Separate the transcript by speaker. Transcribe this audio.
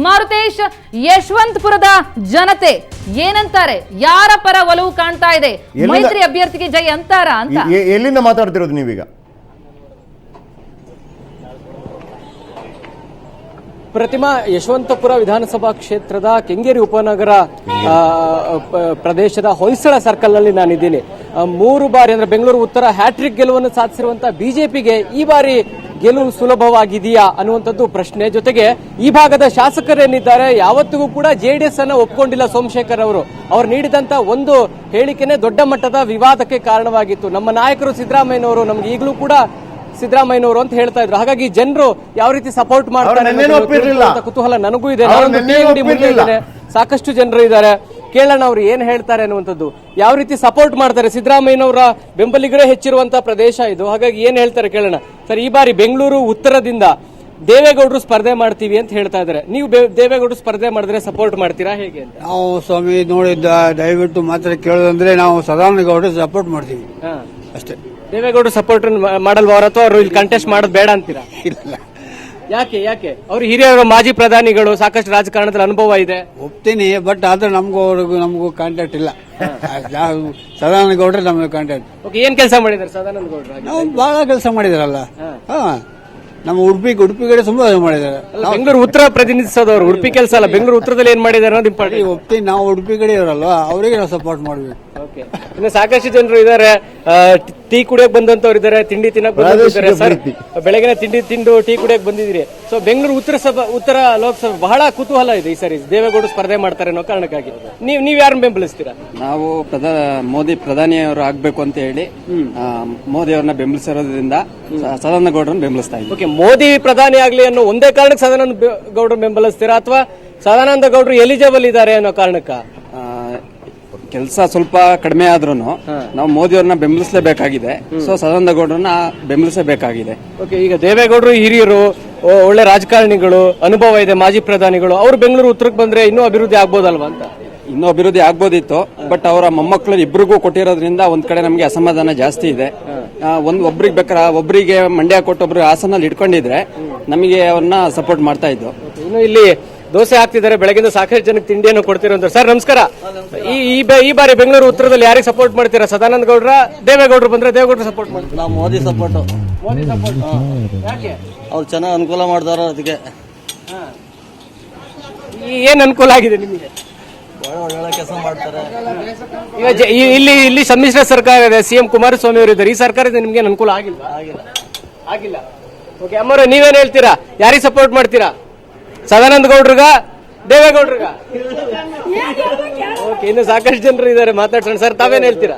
Speaker 1: ಮಾರುತೇಶ್, ಯಶವಂತಪುರದ ಜನತೆ ಏನಂತಾರೆ? ಯಾರ ಪರ ಒಲವು ಕಾಣ್ತಾ ಇದೆ? ಮೈತ್ರಿ ಅಭ್ಯರ್ಥಿಗೆ ಜೈ ಅಂತಾರ ಅಂತ
Speaker 2: ಎಲ್ಲಿಂದ ಮಾತಾಡ್ತಿರೋದು ನೀವೀಗ?
Speaker 3: ಪ್ರತಿಮಾ, ಯಶವಂತಪುರ ವಿಧಾನಸಭಾ ಕ್ಷೇತ್ರದ ಕೆಂಗೇರಿ ಉಪನಗರ ಪ್ರದೇಶದ ಹೊಯ್ಸಳ ಸರ್ಕಲ್ ನಲ್ಲಿ ನಾನಿದ್ದೀನಿ. 3 ಬಾರಿ ಅಂದ್ರೆ ಬೆಂಗಳೂರು ಉತ್ತರ ಹ್ಯಾಟ್ರಿಕ್ ಗೆಲುವನ್ನು ಸಾಧಿಸಿರುವಂತಹ ಬಿಜೆಪಿಗೆ ಈ ಬಾರಿ ಗೆಲುವು ಸುಲಭವಾಗಿದೆಯಾ ಅನ್ನುವಂಥದ್ದು ಪ್ರಶ್ನೆ. ಜೊತೆಗೆ ಈ ಭಾಗದ ಶಾಸಕರೇನಿದ್ದಾರೆ ಯಾವತ್ತಿಗೂ ಕೂಡ ಜೆಡಿಎಸ್ ಅನ್ನ ಒಪ್ಕೊಂಡಿಲ್ಲ. ಸೋಮಶೇಖರ್ ಅವರು ನೀಡಿದಂತ ಒಂದು ಹೇಳಿಕೆನೆ ದೊಡ್ಡ ಮಟ್ಟದ ವಿವಾದಕ್ಕೆ ಕಾರಣವಾಗಿತ್ತು. ನಮ್ಮ ನಾಯಕರು ಸಿದ್ದರಾಮಯ್ಯನವರು, ನಮ್ಗೆ ಈಗಲೂ ಕೂಡ ಸಿದ್ದರಾಮಯ್ಯನವರು ಅಂತ ಹೇಳ್ತಾ ಇದ್ರು. ಹಾಗಾಗಿ ಜನರು ಯಾವ ರೀತಿ ಸಪೋರ್ಟ್ ಮಾಡ್ತಾರೆ ಕುತೂಹಲ ನನಗೂ ಇದೆ. ಸಾಕಷ್ಟು ಜನರು ಇದ್ದಾರೆ, ಕೇಳೋಣ ಅವ್ರು ಏನ್ ಹೇಳ್ತಾರೆ ಅನ್ನುವಂಥದ್ದು. ಯಾವ ರೀತಿ ಸಪೋರ್ಟ್ ಮಾಡ್ತಾರೆ, ಸಿದ್ದರಾಮಯ್ಯನವರ ಬೆಂಬಲಿಗರೇ ಹೆಚ್ಚಿರುವಂತಹ ಪ್ರದೇಶ ಇದು. ಹಾಗಾಗಿ ಏನ್ ಹೇಳ್ತಾರೆ ಕೇಳೋಣ. ಸರ್, ಈ ಬಾರಿ ಬೆಂಗಳೂರು ಉತ್ತರದಿಂದ ದೇವೇಗೌಡರು ಸ್ಪರ್ಧೆ ಮಾಡ್ತೀವಿ ಅಂತ ಹೇಳ್ತಾ ಇದ್ದಾರೆ. ನೀವು ದೇವೇಗೌಡರು ಸ್ಪರ್ಧೆ ಮಾಡಿದ್ರೆ ಸಪೋರ್ಟ್ ಮಾಡ್ತೀರಾ ಹೇಗೆ ಅಂತ?
Speaker 4: ನಾವು ಸ್ವಾಮಿ ನೋಡಿದ್ದ ದಯವಿಟ್ಟು ಮಾತ್ರ ಕೇಳೋದಂದ್ರೆ ನಾವು ಸದಾನಗೌಡರು ಸಪೋರ್ಟ್ ಮಾಡ್ತೀವಿ ಅಷ್ಟೇ.
Speaker 3: ದೇವೇಗೌಡರು ಸಪೋರ್ಟ್ ಮಾಡಲ್ವಾ ಅವ್ರ, ಅಥವಾ ಅವರು ಇಲ್ಲಿ ಕಂಟೆಸ್ಟ್ ಮಾಡೋದು ಬೇಡ ಅಂತೀರಾ?
Speaker 4: ಇಲ್ಲ.
Speaker 3: ಯಾಕೆ ಅವರು ಹಿರಿಯರು, ಮಾಜಿ ಪ್ರಧಾನಿಗಳು, ಸಾಕಷ್ಟು ರಾಜಕಾರಣದಲ್ಲಿ ಅನುಭವ ಇದೆ.
Speaker 4: ಒಪ್ತೀನಿ, ಬಟ್ ಆದ್ರೆ ನಮಗೂ ಕಾಂಟ್ಯಾಕ್ಟ್ ಇಲ್ಲ. ಸದಾನಗೌಡ್ರೆ ನಮಗೆ ಕಾಂಟ್ಯಾಕ್ಟ್.
Speaker 3: ಓಕೆ, ಏನ್ ಕೆಲಸ ಮಾಡಿದ್ದಾರೆ ಸದಾನಂದ ಗೌಡ್ರು?
Speaker 4: ನಾವು ಬಹಳ ಕೆಲಸ ಮಾಡಿದಾರಲ್ಲ. ನಮ್ಮ ಉಡುಪಿ ಕಡೆ ತುಂಬಾ ಮಾಡಿದ್ದಾರೆ.
Speaker 3: ಬೆಂಗಳೂರು ಉತ್ತರ ಪ್ರತಿನಿಧಿಸೋದವ್ರು, ಉಡುಪಿ ಕೆಲಸ ಅಲ್ಲ, ಬೆಂಗಳೂರು ಉತ್ತರದಲ್ಲಿ ಏನ್ ಮಾಡಿದ್ದಾರೆ ಅನ್ನೋದು ಇಂಪಾರ್ಟೆಂಟ್.
Speaker 4: ಒಪ್ತೀನಿ, ನಾವು ಉಡುಪಿ ಕಡೆ ಇರಲ್ವಾ, ಅವರಿಗೆ ನಾವು ಸಪೋರ್ಟ್ ಮಾಡ್ಬೇಕು.
Speaker 3: ಇನ್ನು ಸಾಕಷ್ಟು ಜನರು ಇದ್ದಾರೆ, ಟೀ ಕುಡಿಯಕ್ ಬಂದಂತವ್ರು ಇದ್ದಾರೆ, ತಿಂಡಿ ತಿನ್ನಕ್ ಬಂದಿದ್ದಾರೆ. ಸರ್, ಬೆಳಗಿನ ತಿಂಡಿ ತಿಂದು ಟೀ ಕುಡಿಯಕ್ ಬಂದಿದ್ದೀರಿ. ಸೊ ಬೆಂಗಳೂರು ಉತ್ತರ ಲೋಕಸಭೆ ಬಹಳ ಕುತೂಹಲ ಇದೆ ಈ ಸರಿ. ದೇವೇಗೌಡರು ಸ್ಪರ್ಧೆ ಮಾಡ್ತಾರೆ ಅನ್ನೋ ಕಾರಣಕ್ಕಾಗಿ ನೀವ್ ಯಾರನ್ನ ಬೆಂಬಲಿಸ್ತೀರಾ?
Speaker 5: ನಾವು ಮೋದಿ ಪ್ರಧಾನಿಯವರು ಆಗ್ಬೇಕು ಅಂತ ಹೇಳಿ ಮೋದಿ ಅವ್ರನ್ನ ಬೆಂಬಲಿಸಿರೋದ್ರಿಂದ ಸದಾನಂದ ಗೌಡರನ್ನ ಬೆಂಬಲಿಸ್ತಾ ಇದ್ದೀವಿ.
Speaker 3: ಓಕೆ, ಮೋದಿ ಪ್ರಧಾನಿ ಆಗ್ಲಿ ಅನ್ನೋ ಒಂದೇ ಕಾರಣಕ್ಕೆ ಸದಾನಂದ ಗೌಡರು ಬೆಂಬಲಿಸ್ತೀರಾ, ಅಥವಾ ಸದಾನಂದ ಗೌಡರು ಎಲಿಜಿಬಲ್ ಇದ್ದಾರೆ ಅನ್ನೋ ಕಾರಣಕ್ಕ?
Speaker 5: ಕೆಲಸ ಸ್ವಲ್ಪ ಕಡಿಮೆ ಆದ್ರೂ ನಾವು ಮೋದಿ ಅವ್ರನ್ನ ಬೆಂಬಲಿಸಲೇಬೇಕಾಗಿದೆ. ಸೊ ಸದಾನಂದ ಗೌಡರನ್ನ ಬೆಂಬಲಿಸಬೇಕಾಗಿದೆ.
Speaker 3: ಓಕೆ, ಈಗ ದೇವೇಗೌಡರು ಹಿರಿಯರು, ಒಳ್ಳೆ ರಾಜಕಾರಣಿಗಳು, ಅನುಭವ ಇದೆ, ಮಾಜಿ ಪ್ರಧಾನಿಗಳು, ಅವರು ಬೆಂಗಳೂರು ಉತ್ತರಕ್ಕೆ ಬಂದ್ರೆ ಇನ್ನೂ ಅಭಿವೃದ್ಧಿ ಆಗ್ಬೋದಲ್ವಾ ಅಂತ?
Speaker 5: ಇನ್ನೂ ಅಭಿವೃದ್ಧಿ ಆಗ್ಬೋದಿತ್ತು, ಬಟ್ ಅವರ ಮೊಮ್ಮಕ್ಕಳು ಇಬ್ಬರಿಗೂ ಕೊಟ್ಟಿರೋದ್ರಿಂದ ಒಂದ್ ಕಡೆ ನಮಗೆ ಅಸಮಾಧಾನ ಜಾಸ್ತಿ ಇದೆ. ಒಬ್ರಿಗೆ ಬೇಕಾದ್ರೆ ಒಬ್ಬರಿಗೆ ಮಂಡ್ಯ ಕೊಟ್ಟೊಬ್ರು ಹಾಸನಲ್ಲಿ ಇಟ್ಕೊಂಡಿದ್ರೆ ನಮಗೆ ಅವ್ರನ್ನ ಸಪೋರ್ಟ್ ಮಾಡ್ತಾ ಇದ್ದು.
Speaker 3: ಇನ್ನು ಇಲ್ಲಿ ದೋಸೆ ಹಾಕ್ತಿದ್ದಾರೆ, ಬೆಳಗಿಂದ ಸಾಕಷ್ಟು ಜನಕ್ಕೆ ತಿಂಡಿಯನ್ನು ಕೊಡ್ತಿರೋ. ಸರ್ ನಮಸ್ಕಾರ. ಈ ಬಾರಿ ಬೆಂಗಳೂರು ಉತ್ತರದಲ್ಲಿ ಯಾರಿಗೆ ಸಪೋರ್ಟ್ ಮಾಡ್ತೀರಾ? ಸದಾನಂದ ಗೌಡ್ರ, ದೇವೇಗೌಡರು ಬಂದ್ರೆ ದೇವೇಗೌಡರು ಸಪೋರ್ಟ್ ಮಾಡ್ತೀರಾ?
Speaker 6: ನಾವು ಮೋದಿ ಸಪೋರ್ಟ್.
Speaker 3: ಯಾಕೆ?
Speaker 6: ಅವ್ರು ಚೆನ್ನಾಗಿ ಅನುಕೂಲ ಮಾಡ್ತಾರ, ಅದಕ್ಕೆ.
Speaker 3: ಏನ್ ಅನುಕೂಲ ಆಗಿದೆ ನಿಮಗೆ?
Speaker 6: ಒಳ್ಳೆ ಕೆಲಸ ಮಾಡ್ತಾರೆ.
Speaker 3: ಇಲ್ಲಿ ಸಮ್ಮಿಶ್ರ ಸರ್ಕಾರ ಇದೆ, ಸಿಎಂ ಕುಮಾರಸ್ವಾಮಿ ಅವರು ಇದ್ದಾರೆ. ಈ ಸರ್ಕಾರದಿಂದ ನಿಮ್ಗೆ ಅನುಕೂಲ ಆಗಿಲ್ಲ. ಓಕೆ, ಅಮ್ಮವ್ರೆ ನೀವೇನ್ ಹೇಳ್ತೀರಾ? ಯಾರಿಗೆ ಸಪೋರ್ಟ್ ಮಾಡ್ತೀರಾ? ಸದಾನಂದ ಗೌಡ್ರಿಗ, ದೇವೇಗೌಡ್ರಿಗ? ಓಕೆ, ಇನ್ನು ಸಾಕಷ್ಟು ಜನರು ಇದ್ದಾರೆ, ಮಾತಾಡ್ಸೋಣ. ಸರ್, ತಾವೇನ್ ಹೇಳ್ತೀರಾ?